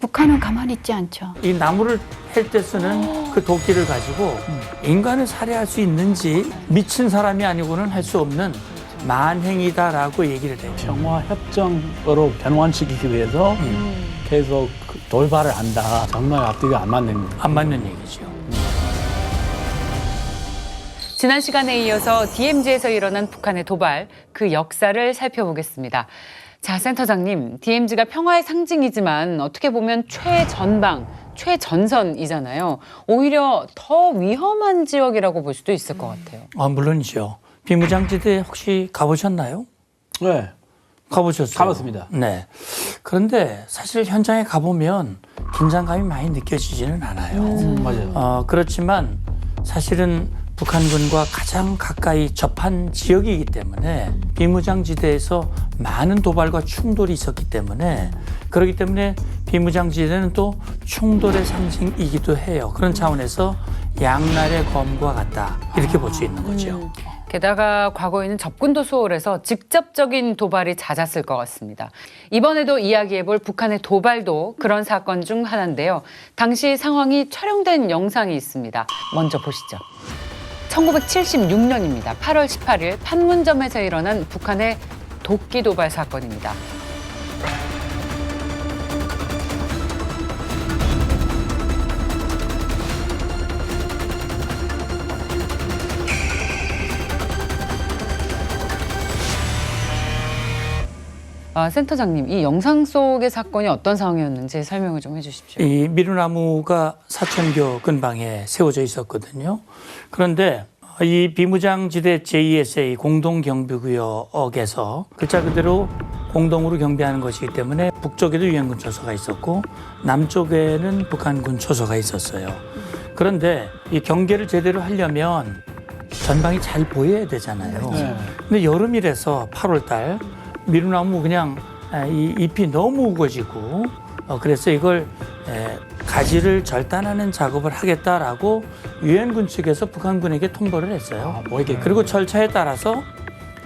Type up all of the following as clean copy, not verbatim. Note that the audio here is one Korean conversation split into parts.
북한은 가만히 있지 않죠. 이 나무를 팰 때 쓰는 그 도끼를 가지고 인간을 살해할 수 있는지 미친 사람이 아니고는 할 수 없는 만행이다라고 얘기를 해요. 평화협정으로 변환시키기 위해서 계속 돌발을 한다. 정말 앞뒤가 안 맞는 얘기죠. 지난 시간에 이어서 DMZ에서 일어난 북한의 도발, 그 역사를 살펴보겠습니다. 자, 센터장님, DMZ가 평화의 상징이지만 어떻게 보면 최전방, 최전선이잖아요. 오히려 더 위험한 지역이라고 볼 수도 있을 것 같아요. 물론이죠. 비무장지대 혹시 가보셨나요? 네, 가보셨어요? 가봤습니다. 네. 그런데 사실 현장에 가보면 긴장감이 많이 느껴지지는 않아요. 맞아요. 그렇지만 사실은 북한군과 가장 가까이 접한 지역이기 때문에 비무장지대에서 많은 도발과 충돌이 있었기 때문에 그렇기 때문에 비무장지대는 또 충돌의 상징이기도 해요. 그런 차원에서 양날의 검과 같다 이렇게 볼 수 있는 거죠. 게다가 과거에는 접근도 수월해서 직접적인 도발이 잦았을 것 같습니다. 이번에도 이야기해볼 북한의 도발도 그런 사건 중 하나인데요. 당시 상황이 촬영된 영상이 있습니다. 먼저 보시죠. 1976년입니다. 8월 18일 판문점에서 일어난 북한의 도끼 도발 사건입니다. 센터장님, 이 영상 속의 사건이 어떤 상황이었는지 설명을 좀 해주십시오. 이 미루나무가 사천교 근방에 세워져 있었거든요. 그런데 이 비무장지대 JSA 공동경비구역에서 글자 그대로 공동으로 경비하는 것이기 때문에 북쪽에도 유엔군 초소가 있었고 남쪽에는 북한군 초소가 있었어요. 그런데 이 경계를 제대로 하려면 전방이 잘 보여야 되잖아요. 근데 여름이라서 8월 달 미루나무 그냥 이 잎이 너무 우거지고 그래서 이걸 가지를 절단하는 작업을 하겠다라고 유엔군 측에서 북한군에게 통보를 했어요. 그리고 절차에 따라서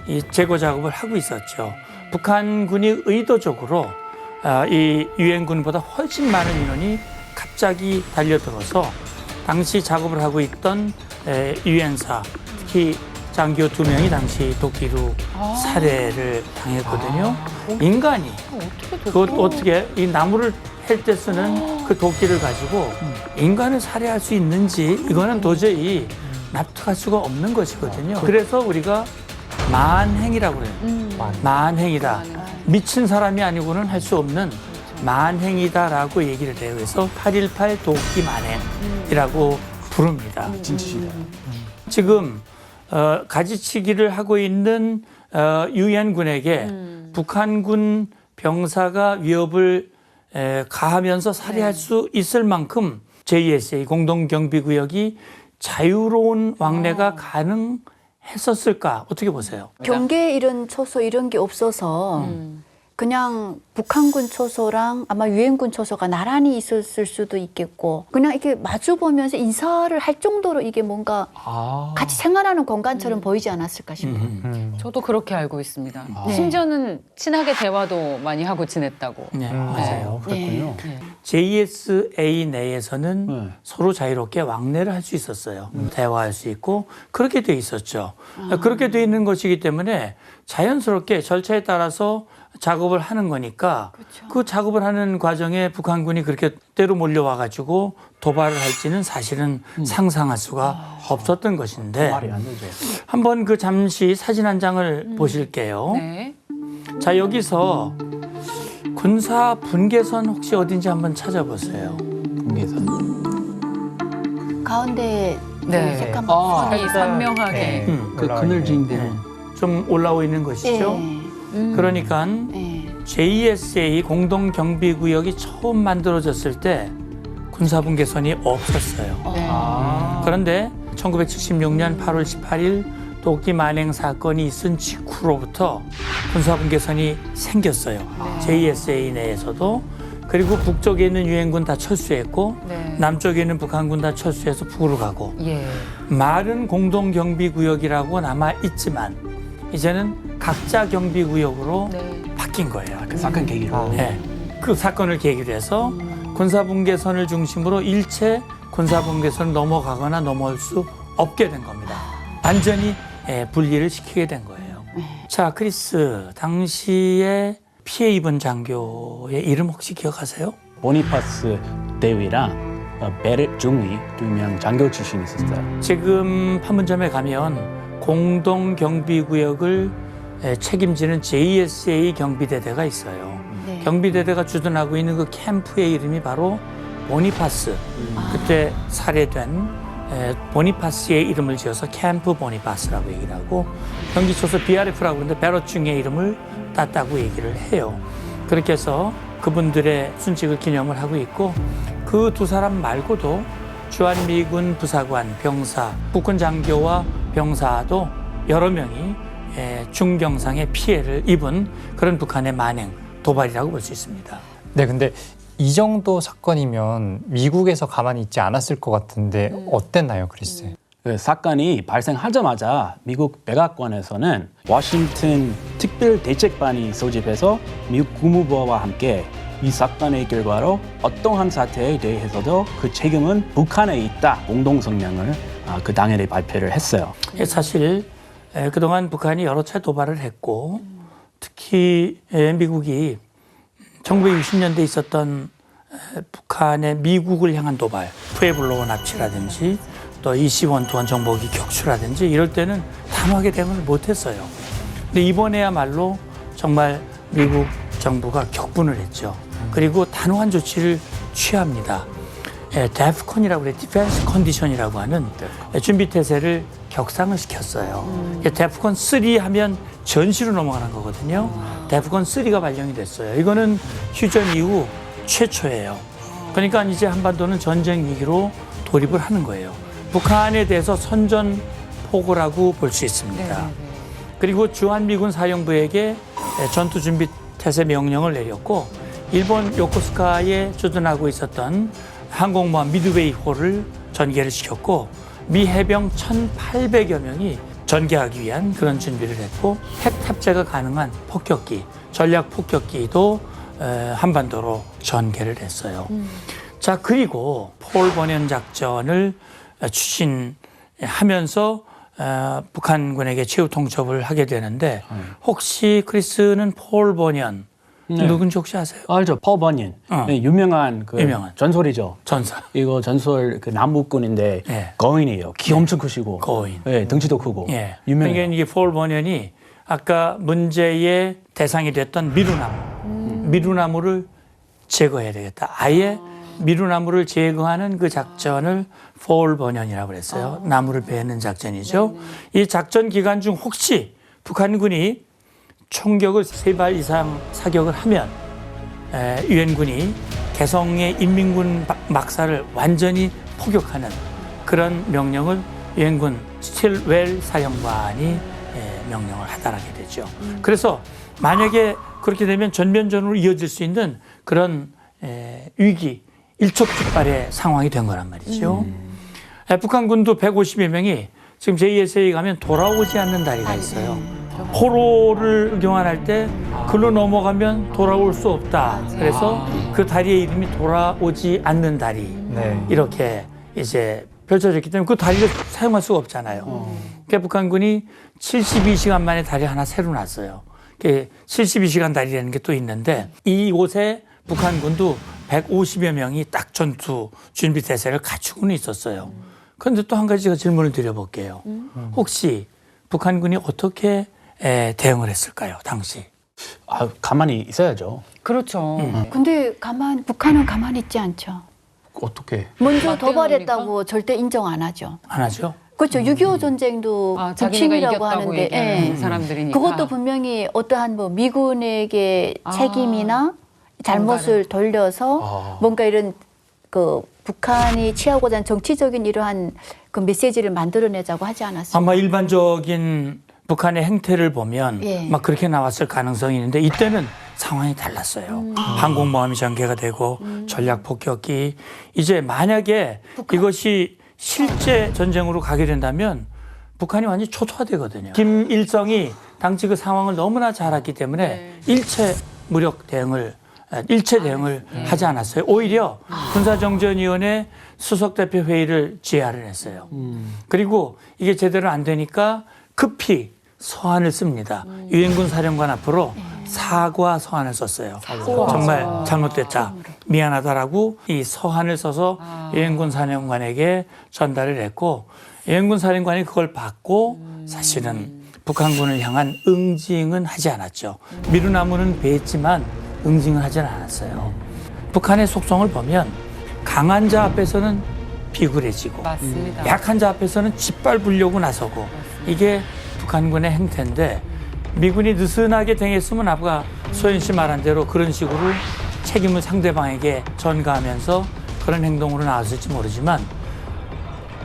이 제거 작업을 하고 있었죠. 북한군이 의도적으로 이 유엔군보다 훨씬 많은 인원이 갑자기 달려들어서 당시 작업을 하고 있던 유엔사 특히 장교 2명이 당시 도끼로 살해를 당했거든요. 인간이 어떻게 이 나무를 팰 때 쓰는 그 도끼를 가지고 인간을 살해할 수 있는지 이거는 도저히 납득할 수가 없는 것이거든요. 그래서 우리가 만행이라고 그래요. 만행이다. 미친 사람이 아니고는 할 수 없는 만행이다라고 얘기를 해요. 그래서 8.18 도끼 만행이라고 부릅니다. 진짜시다. 지금 가지치기를 하고 있는 유엔군에게 북한군 병사가 위협을 가하면서 살해할 수 있을 만큼 JSA 공동경비구역이 자유로운 왕래가 가능했었을까? 어떻게 보세요? 경계 이런 초소 이런 게 없어서 그냥 북한군 초소랑 아마 유엔군 초소가 나란히 있었을 수도 있겠고 그냥 이렇게 마주 보면서 인사를 할 정도로 이게 뭔가 같이 생활하는 공간처럼 보이지 않았을까 싶어요. 저도 그렇게 알고 있습니다. 네. 심지어는 친하게 대화도 많이 하고 지냈다고. 네, 맞아요. 그렇군요. JSA 내에서는 서로 자유롭게 왕래를 할 수 있었어요. 대화할 수 있고 그렇게 돼 있었죠. 그렇게 돼 있는 것이기 때문에 자연스럽게 절차에 따라서 작업을 하는 거니까 그 작업을 하는 과정에 북한군이 그렇게 때로 몰려와 가지고 도발을 할지는 사실은 상상할 수가 없었던 것인데 말이 안 되죠. 한번 그 잠시 사진 한 장을 보실게요. 네. 자, 여기서 군사 분계선 혹시 어딘지 한번 찾아보세요. 분계선. 가운데 네. 색감 색이 선명하게. 그 그늘진 데는 좀 올라오고 있는 것이죠. 그러니까 JSA 공동경비구역이 처음 만들어졌을 때 군사분계선이 없었어요. 네. 그런데 1976년 8월 18일 도끼 만행 사건이 있은 직후로부터 군사분계선이 생겼어요. JSA 내에서도. 그리고 북쪽에 있는 유엔군 다 철수했고 남쪽에 있는 북한군 다 철수해서 북으로 가고 말은 공동경비구역이라고 남아있지만 이제는 각자 경비구역으로 바뀐 거예요. 그 사건 계기로. 네. 그 사건을 계기로 해서 군사분계선을 중심으로 일체 군사분계선을 넘어가거나 넘어올 수 없게 된 겁니다. 완전히 분리를 시키게 된 거예요. 자, 크리스, 당시에 피해 입은 장교의 이름 혹시 기억하세요? 보니파스 대위랑 베렛 중위 2명 장교 출신이 있었어요. 지금 판문점에 가면 공동경비구역을 책임지는 JSA 경비대대가 있어요. 네. 경비대대가 주둔하고 있는 그 캠프의 이름이 바로 보니파스. 그때 살해된 보니파스의 이름을 지어서 캠프 보니파스라고 얘기를 하고 경기초소 BRF라고 그러는데 베럿 중의 이름을 땄다고 얘기를 해요. 그렇게 해서 그분들의 순직을 기념을 하고 있고 그 두 사람 말고도 주한미군 부사관, 병사, 국군 장교와 병사도 여러 명이 중경상의 피해를 입은 그런 북한의 만행, 도발이라고 볼 수 있습니다. 네, 근데 이 정도 사건이면 미국에서 가만히 있지 않았을 것 같은데 어땠나요, 크리스? 그 사건이 발생하자마자 미국 백악관에서는 워싱턴 특별대책반이 소집해서 미국 국무부와 함께 이 사건의 결과로 어떠한 사태에 대해서도 그 책임은 북한에 있다 공동 성명을 그 당일에 발표를 했어요. 사실 그동안 북한이 여러 차례 도발을 했고 특히 미국이 1960년대에 있었던 북한의 미국을 향한 도발, 푸에블로 납치라든지 또 이시원투원 정보기 격추라든지 이럴 때는 단호하게 대응을 못했어요. 근데 이번에야말로 정말 미국 정부가 격분을 했죠. 그리고 단호한 조치를 취합니다. 데프콘이라고 그래, 디펜스 컨디션이라고 하는 준비 태세를 격상을 시켰어요. 데프콘 3 하면 전시로 넘어가는 거거든요. 데프콘 3가 발령이 됐어요. 이거는 휴전 이후 최초예요. 그러니까 이제 한반도는 전쟁 위기로 돌입을 하는 거예요. 북한에 대해서 선전포고라고 볼 수 있습니다. 그리고 주한미군 사령부에게 전투준비 태세 명령을 내렸고 일본 요코스카에 주둔하고 있었던 항공모함 미드웨이호를 전개를 시켰고 미 해병 1,800여 명이 전개하기 위한 그런 준비를 했고 핵 탑재가 가능한 폭격기, 전략 폭격기도 한반도로 전개를 했어요. 자, 그리고 폴 버년 작전을 추진하면서 북한군에게 최후 통첩을 하게 되는데 혹시 크리스는 폴 버년 누군지 혹시 아세요? 알죠, 폴 버년. 네, 유명한 전설이죠. 전설. 이거 전설 그 남북군인데 네. 거인이에요. 키 엄청 크시고, 거인. 네, 덩치도 크고, 예. 유명해요. 그러니까 이게 폴 버년이 아까 문제의 대상이 됐던 미루나무를 제거해야 되겠다. 아예 미루나무를 제거하는 그 작전을 폴 버년이라고 그랬어요. 나무를 베는 작전이죠. 이 작전 기간 중 혹시 북한군이 총격을 3발 이상 사격을 하면 유엔군이 개성의 인민군 막사를 완전히 포격하는 그런 명령을 유엔군 스틸웰 사령관이 명령을 하달하게 되죠. 그래서 만약에 그렇게 되면 전면전으로 이어질 수 있는 그런 위기, 일촉즉발의 상황이 된 거란 말이죠. 북한군도 150여 명이 지금 JSA 가면 돌아오지 않는 다리가 있어요. 포로를 교환할 때 글로 넘어가면 돌아올 수 없다. 그래서 그 다리의 이름이 돌아오지 않는 다리. 네. 이렇게 이제 펼쳐졌기 때문에 그 다리를 사용할 수가 없잖아요. 그러니까 북한군이 72시간 만에 다리 하나 새로 놨어요. 72시간 다리라는 게 또 있는데 이곳에 북한군도 150여 명이 딱 전투 준비 태세를 갖추고는 있었어요. 그런데 또 한 가지 제가 질문을 드려볼게요. 혹시 북한군이 어떻게 대응을 했을까요, 당시? 가만히 있어야죠. 그렇죠. 근데 북한은 가만히 있지 않죠. 어떻게? 먼저 맞대응합니까? 도발했다고 절대 인정 안 하죠. 안 하죠? 그렇죠. 6.25 전쟁도 자기네가 북침이라고 이겼다고 하는데 얘기하는 사람들이니까. 그것도 분명히 어떠한 뭐 미군에게 책임이나 잘못을 돌려서 뭔가 이런 그 북한이 취하고자 하는 정치적인 이러한 그 메시지를 만들어내자고 하지 않았습니까? 아마 일반적인 북한의 행태를 보면 막 그렇게 나왔을 가능성이 있는데 이때는 상황이 달랐어요. 항공모함이 전개가 되고 전략 폭격기. 이제 만약에 이것이 실제 전쟁으로 가게 된다면 북한이 완전히 초토화되거든요. 김일성이 당시 그 상황을 너무나 잘 알기 때문에 일체 무력 대응을 일체 대응을 하지 않았어요. 오히려 군사정전위원회 수석대표 회의를 지휘를 했어요. 그리고 이게 제대로 안 되니까 급히 서한을 씁니다. 유엔군 사령관 앞으로 사과 서한을 썼어요. 정말 잘못됐다. 미안하다라고 이 서한을 써서 유엔군 사령관에게 전달을 했고 유엔군 사령관이 그걸 받고 사실은 북한군을 향한 응징은 하지 않았죠. 미루나무는 베었지만 응징을 하지는 않았어요. 북한의 속성을 보면 강한 자 앞에서는 비굴해지고 맞습니다. 약한 자 앞에서는 짓밟으려고 나서고 이게 북한군의 행태인데 미군이 느슨하게 당했으면 아까 소연 씨 말한 대로 그런 식으로 책임을 상대방에게 전가하면서 그런 행동으로 나왔을지 모르지만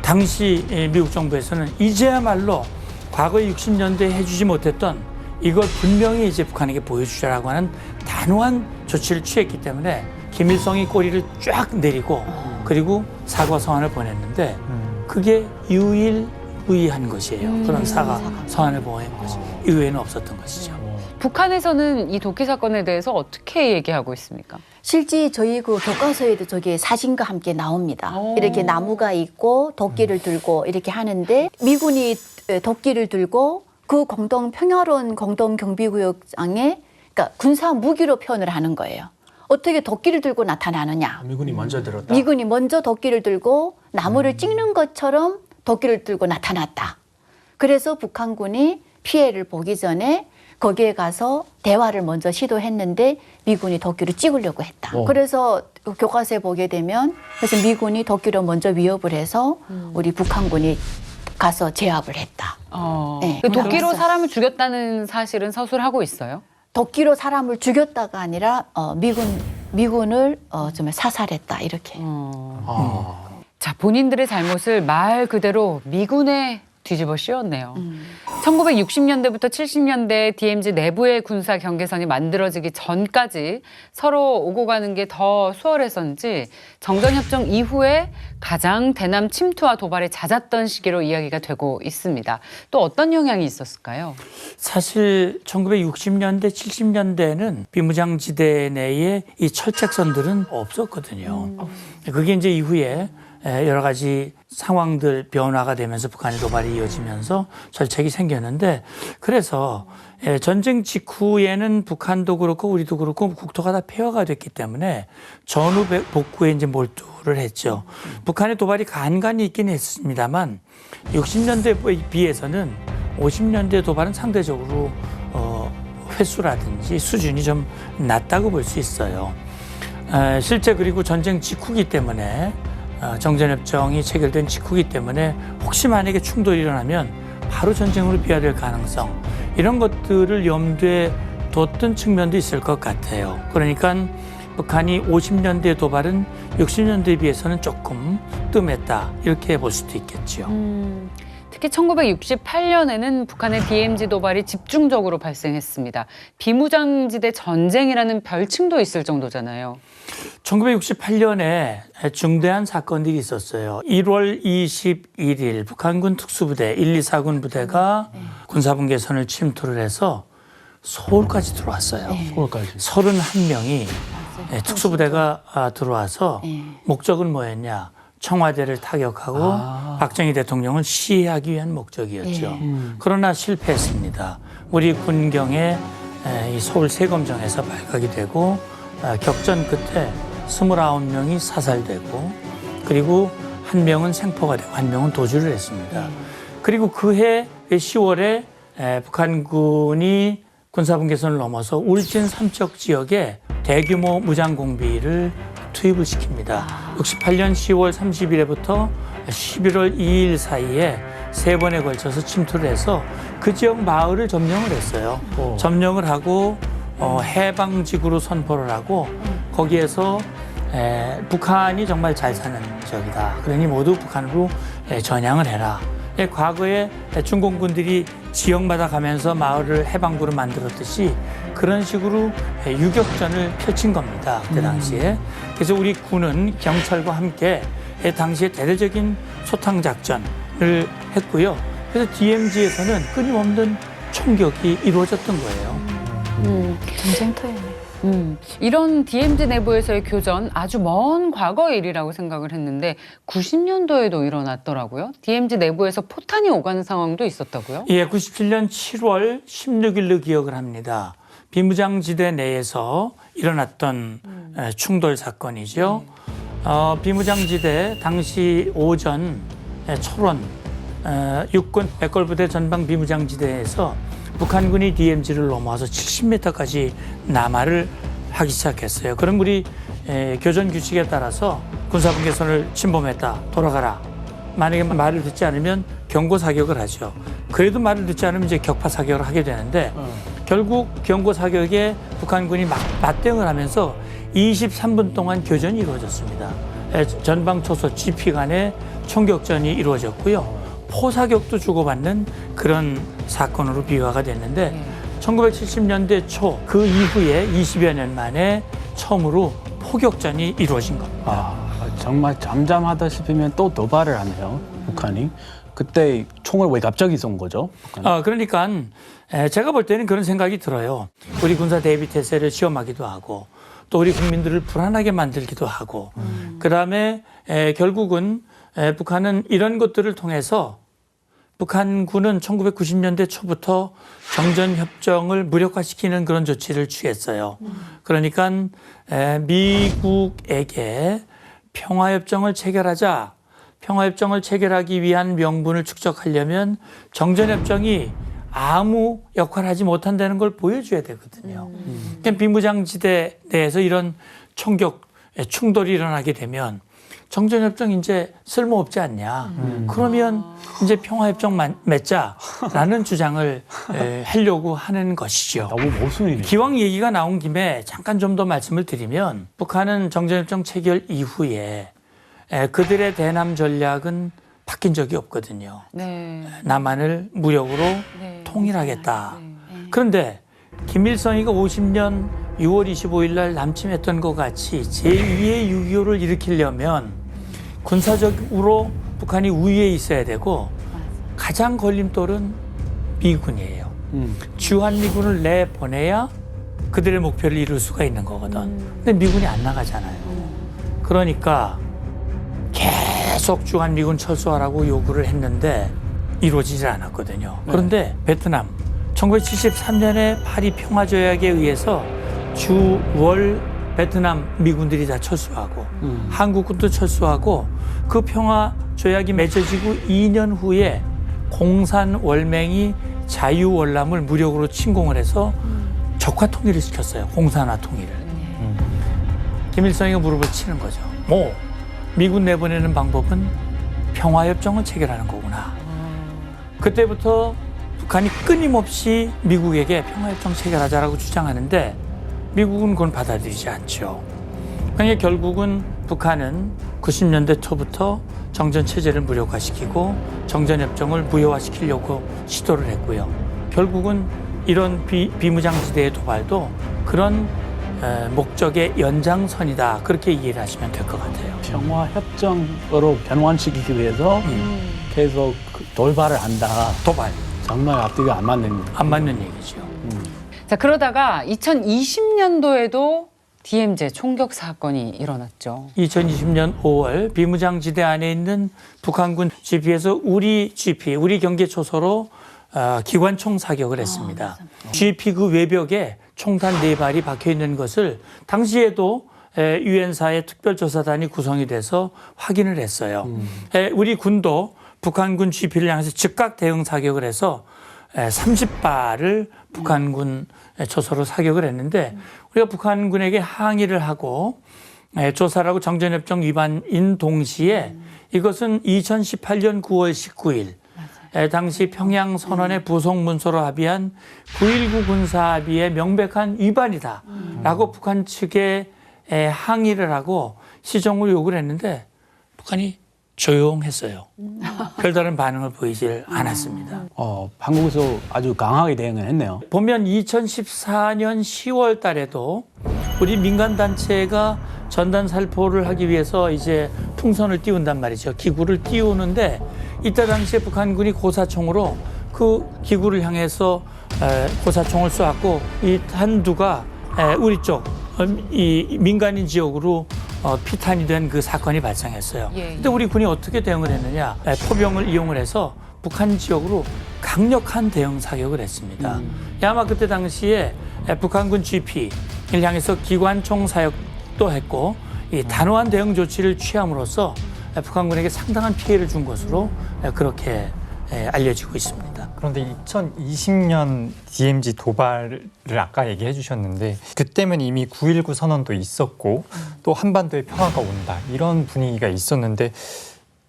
당시 미국 정부에서는 이제야말로 과거 60년대에 해주지 못했던 이걸 분명히 이제 북한에게 보여주자라고 하는 단호한 조치를 취했기 때문에 김일성이 꼬리를 쫙 내리고 그리고 사과 서한을 보냈는데 그게 유일무이한 것이에요. 그런 사과 서한을 보낸 것이 이후에는 없었던 것이죠. 북한에서는 이 도끼 사건에 대해서 어떻게 얘기하고 있습니까? 실제 저희 그 교과서에도 저게 사진과 함께 나옵니다. 이렇게 나무가 있고 도끼를 들고 이렇게 하는데 미군이 도끼를 들고 그 평화로운 공동경비구역장에 그러니까 군사 무기로 표현을 하는 거예요. 어떻게 도끼를 들고 나타나느냐. 미군이 먼저 들었다. 미군이 먼저 도끼를 들고 나무를 찍는 것처럼 도끼를 들고 나타났다. 그래서 북한군이 피해를 보기 전에 거기에 가서 대화를 먼저 시도했는데 미군이 도끼를 찍으려고 했다. 그래서 교과서에 보게 되면 그래서 미군이 도끼로 먼저 위협을 해서 우리 북한군이 가서 제압을 했다. 네, 그 도끼로 그래서 사람을 죽였다는 사실은 서술하고 있어요? 도끼로 사람을 죽였다가 아니라 미군을 좀 사살했다 이렇게. 자, 본인들의 잘못을 말 그대로 미군에 뒤집어 씌웠네요. 1960년대부터 70년대 DMZ 내부의 군사 경계선이 만들어지기 전까지 서로 오고 가는 게 더 수월해서인지 정전협정 이후에 가장 대남 침투와 도발이 잦았던 시기로 이야기가 되고 있습니다. 또 어떤 영향이 있었을까요? 사실 1960년대, 70년대에는 비무장지대 내에 이 철책선들은 없었거든요. 그게 이제 이후에 여러 가지 상황들 변화가 되면서 북한의 도발이 이어지면서 절책이 생겼는데 그래서 전쟁 직후에는 북한도 그렇고 우리도 그렇고 국토가 다 폐허가 됐기 때문에 전후 복구에 이제 몰두를 했죠. 북한의 도발이 간간히 있긴 했습니다만 60년대에 비해서는 50년대 도발은 상대적으로 횟수라든지 수준이 좀 낮다고 볼 수 있어요. 실제 그리고 전쟁 직후기 때문에 정전협정이 체결된 직후기 때문에 혹시 만약에 충돌이 일어나면 바로 전쟁으로 비화될 가능성 이런 것들을 염두에 뒀던 측면도 있을 것 같아요. 그러니까 북한이 50년대 도발은 60년대에 비해서는 조금 뜸했다 이렇게 볼 수도 있겠죠. 특히 1968년에는 북한의 DMZ 도발이 집중적으로 발생했습니다. 비무장지대 전쟁이라는 별칭도 있을 정도잖아요. 1968년에 중대한 사건들이 있었어요. 1월 21일 북한군 특수부대 124군 부대가 군사분계선을 침투를 해서 서울까지 들어왔어요. 서울까지. 31명이 특수부대가 들어와서 목적은 뭐였냐. 청와대를 타격하고 박정희 대통령을 시해하기 위한 목적이었죠. 그러나 실패했습니다. 우리 군경에 이 서울 세검정에서 발각이 되고 격전 끝에 29명이 사살되고 그리고 한 명은 생포가 되고 한 명은 도주를 했습니다. 그리고 그해 10월에 북한군이 군사분계선을 넘어서 울진 삼척 지역에 대규모 무장공비를 투입을 시킵니다. 68년 10월 30일에부터 11월 2일 사이에 3번에 걸쳐서 침투를 해서 그 지역 마을을 점령을 했어요. 점령을 하고 해방지구로 선포를 하고 거기에서 북한이 정말 잘 사는 지역이다. 그러니 모두 북한으로 전향을 해라. 과거에 중공군들이 지역마다 가면서 마을을 해방구로 만들었듯이 그런 식으로 유격전을 펼친 겁니다. 그때 당시에. 그래서 우리 군은 경찰과 함께 당시에 대대적인 소탕작전을 했고요. 그래서 DMZ에서는 끊임없는 총격이 이루어졌던 거예요. 전쟁터였네. 이런 DMZ 내부에서의 교전 아주 먼 과거의 일이라고 생각을 했는데 90년도에도 일어났더라고요. DMZ 내부에서 포탄이 오가는 상황도 있었다고요? 예, 97년 7월 16일로 기억을 합니다. 비무장지대 내에서 일어났던 충돌 사건이죠. 비무장지대 당시 오전 철원 육군 백골부대 전방 비무장지대에서 북한군이 DMZ를 넘어와서 70m까지 남하를 하기 시작했어요. 그럼 우리 교전 규칙에 따라서 군사분계선을 침범했다. 돌아가라. 만약에 말을 듣지 않으면 경고 사격을 하죠. 그래도 말을 듣지 않으면 이제 격파 사격을 하게 되는데 결국 경고 사격에 북한군이 맞대응을 하면서 23분 동안 교전이 이루어졌습니다. 전방 초소 GP 간의 총격전이 이루어졌고요. 포사격도 주고받는 그런 사건으로 비화가 됐는데 1970년대 초 그 이후에 20여 년 만에 처음으로 포격전이 이루어진 겁니다. 정말 잠잠하다 싶으면 또 도발을 하네요, 북한이. 그때 총을 왜 갑자기 쏜 거죠? 북한이? 그러니까 제가 볼 때는 그런 생각이 들어요. 우리 군사 대비 태세를 시험하기도 하고 또 우리 국민들을 불안하게 만들기도 하고 그다음에 결국은 북한은 이런 것들을 통해서 북한군은 1990년대 초부터 정전협정을 무력화시키는 그런 조치를 취했어요. 그러니까 미국에게 평화협정을 체결하자. 평화협정을 체결하기 위한 명분을 축적하려면 정전협정이 아무 역할을 하지 못한다는 걸 보여줘야 되거든요. 그러니까 비무장지대 내에서 이런 충돌이 일어나게 되면 정전협정 이제 쓸모없지 않냐. 그러면 이제 평화협정 맺자라는 주장을 하려고 하는 것이죠. 너무 모순이네요. 기왕 얘기가 나온 김에 잠깐 좀 더 말씀을 드리면 북한은 정전협정 체결 이후에 그들의 대남 전략은 바뀐 적이 없거든요. 네. 남한을 무력으로 통일하겠다. 그런데 김일성이가 50년 6월 25일 날 남침했던 것 같이 제2의 6.25를 일으키려면 군사적으로 북한이 우위에 있어야 되고 가장 걸림돌은 미군이에요. 주한미군을 내보내야 그들의 목표를 이룰 수가 있는 거거든. 근데 미군이 안 나가잖아요. 그러니까 계속 주한미군 철수하라고 요구를 했는데 이루어지지 않았거든요. 그런데 베트남 1973년에 파리 평화조약에 의해서 주월 베트남 미군들이 다 철수하고 한국군도 철수하고 그 평화조약이 맺어지고 2년 후에 공산월맹이 자유월남을 무력으로 침공을 해서 적화 통일을 시켰어요. 공산화 통일을. 김일성이가 무릎을 치는 거죠. 미군 내보내는 방법은 평화협정을 체결하는 거구나. 그때부터 북한이 끊임없이 미국에게 평화협정 체결하자라고 주장하는데 미국은 그건 받아들이지 않죠. 그러니까 결국은 북한은 90년대 초부터 정전체제를 무력화시키고 정전협정을 무효화시키려고 시도를 했고요. 결국은 이런 비무장지대의 도발도 그런 목적의 연장선이다. 그렇게 이해를 하시면 될 것 같아요. 평화협정으로 변환시키기 위해서 계속 돌발을 한다. 도발. 정말 앞뒤가 안 맞는 얘기죠. 자, 그러다가 2020년도에도 DMZ 총격 사건이 일어났죠. 2020년 5월 비무장지대 안에 있는 북한군 GP에서 우리 경계 초소로 기관총 사격을 했습니다. GP 그 외벽에 총탄 4발이 박혀 있는 것을 당시에도 유엔사의 특별조사단이 구성이 돼서 확인을 했어요. 우리 군도 북한군 GP를 향해서 즉각 대응 사격을 해서 30발을 북한군 초소로 사격을 했는데 우리가 북한군에게 항의를 하고 조사를 하고 정전협정 위반인 동시에 이것은 2018년 9월 19일 당시 평양선언의 부속문서로 합의한 9.19 군사합의의 명백한 위반이다라고 북한 측에 항의를 하고 시정을 요구를 했는데 북한이 조용했어요. 별다른 반응을 보이질 않았습니다. 한국에서 아주 강하게 대응을 했네요. 보면 2014년 10월 달에도 우리 민간단체가 전단 살포를 하기 위해서 이제 풍선을 띄운단 말이죠. 기구를 띄우는데 이때 당시에 북한군이 고사총으로 그 기구를 향해서 고사총을 쏘았고 이 한두가 우리 쪽 이 민간인 지역으로 피탄이 된 그 사건이 발생했어요. 예. 근데 우리 군이 어떻게 대응을 했느냐? 포병을 이용을 해서 북한 지역으로 강력한 대응 사격을 했습니다. 아마 그때 당시에 북한군 GP를 향해서 기관총 사격도 했고 이 단호한 대응 조치를 취함으로써 북한군에게 상당한 피해를 준 것으로 그렇게 알려지고 있습니다. 그런데 2020년 DMZ 도발을 아까 얘기해 주셨는데 그때면 이미 9.19 선언도 있었고 또 한반도에 평화가 온다 이런 분위기가 있었는데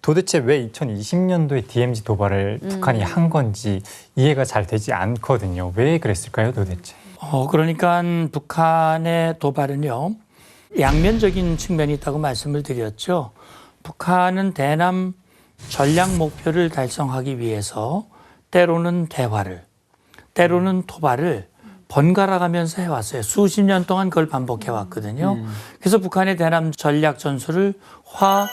도대체 왜 2020년도에 DMZ 도발을 북한이 한 건지 이해가 잘 되지 않거든요. 왜 그랬을까요, 도대체? 그러니까 북한의 도발은요, 양면적인 측면이 있다고 말씀을 드렸죠. 북한은 대남 전략 목표를 달성하기 위해서 때로는 대화를, 때로는 도발을 번갈아 가면서 해왔어요. 수십 년 동안 그걸 반복해 왔거든요. 그래서 북한의 대남 전략 전술을 화,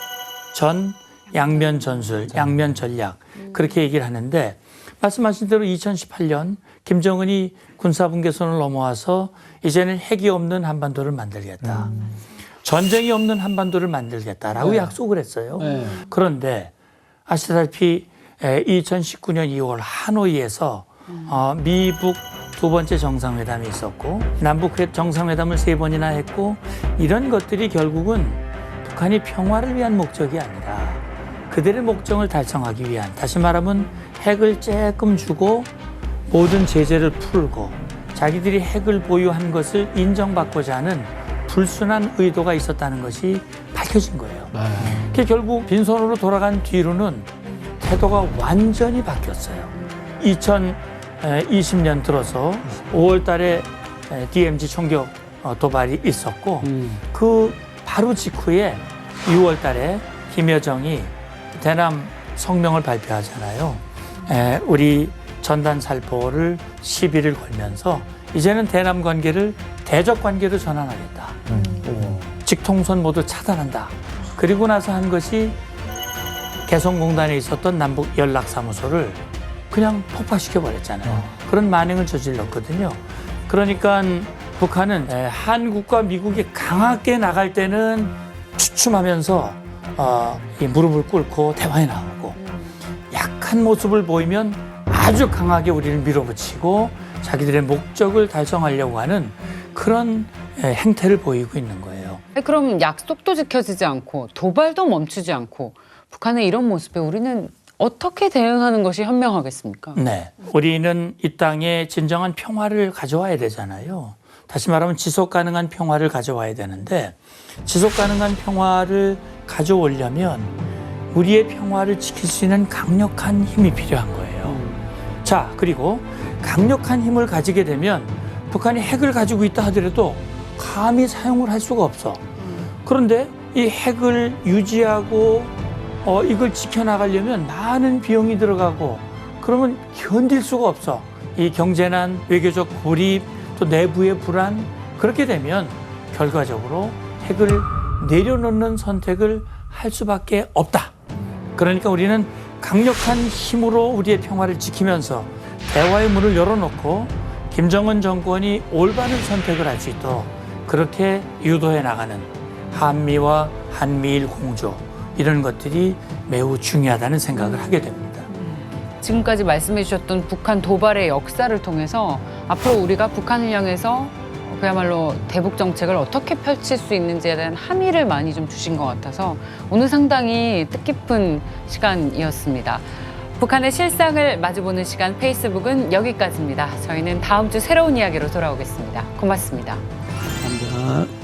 전, 양면 전술, 양면 전략 그렇게 얘기를 하는데 말씀하신 대로 2018년 김정은이 군사분계선을 넘어와서 이제는 핵이 없는 한반도를 만들겠다. 전쟁이 없는 한반도를 만들겠다라고 약속을 했어요. 그런데 아시다시피 2019년 2월 하노이에서 미북 두 번째 정상회담이 있었고 남북 정상회담을 3번이나 했고 이런 것들이 결국은 북한이 평화를 위한 목적이 아니라 그들의 목적을 달성하기 위한, 다시 말하면 핵을 쬐끔 주고 모든 제재를 풀고 자기들이 핵을 보유한 것을 인정받고자 하는 불순한 의도가 있었다는 것이 밝혀진 거예요. 그게 결국 빈손으로 돌아간 뒤로는 태도가 완전히 바뀌었어요. 2020년 들어서 5월 달에 DMZ 총격 도발이 있었고 그 바로 직후에 6월 달에 김여정이 대남 성명을 발표하잖아요. 우리 전단 살포를 시비를 걸면서 이제는 대남 관계를 대적 관계로 전환하겠다. 직통선 모두 차단한다. 그리고 나서 한 것이 개성공단에 있었던 남북 연락사무소를 그냥 폭파시켜 버렸잖아요. 그런 만행을 저질렀거든요. 그러니까 북한은 한국과 미국이 강하게 나갈 때는 주춤하면서 이 무릎을 꿇고 대화에 나오고 약한 모습을 보이면 아주 강하게 우리를 밀어붙이고 자기들의 목적을 달성하려고 하는 그런 행태를 보이고 있는 거예요. 그럼 약속도 지켜지지 않고 도발도 멈추지 않고 북한의 이런 모습에 우리는 어떻게 대응하는 것이 현명하겠습니까? 네, 우리는 이 땅에 진정한 평화를 가져와야 되잖아요. 다시 말하면 지속 가능한 평화를 가져와야 되는데 지속 가능한 평화를 가져오려면 우리의 평화를 지킬 수 있는 강력한 힘이 필요한 거예요. 자, 그리고 강력한 힘을 가지게 되면 북한이 핵을 가지고 있다 하더라도 감히 사용을 할 수가 없어. 그런데 이 핵을 유지하고 이걸 지켜나가려면 많은 비용이 들어가고 그러면 견딜 수가 없어. 이 경제난, 외교적 고립, 또 내부의 불안, 그렇게 되면 결과적으로 핵을 내려놓는 선택을 할 수밖에 없다. 그러니까 우리는 강력한 힘으로 우리의 평화를 지키면서 대화의 문을 열어놓고 김정은 정권이 올바른 선택을 할 수 있도록 그렇게 유도해 나가는 한미와 한미일 공조, 이런 것들이 매우 중요하다는 생각을 하게 됩니다. 지금까지 말씀해 주셨던 북한 도발의 역사를 통해서 앞으로 우리가 북한을 향해서 그야말로 대북 정책을 어떻게 펼칠 수 있는지에 대한 함의를 많이 좀 주신 것 같아서 오늘 상당히 뜻깊은 시간이었습니다. 북한의 실상을 마주보는 시간 페이스북은 여기까지입니다. 저희는 다음 주 새로운 이야기로 돌아오겠습니다. 고맙습니다. 감사합니다.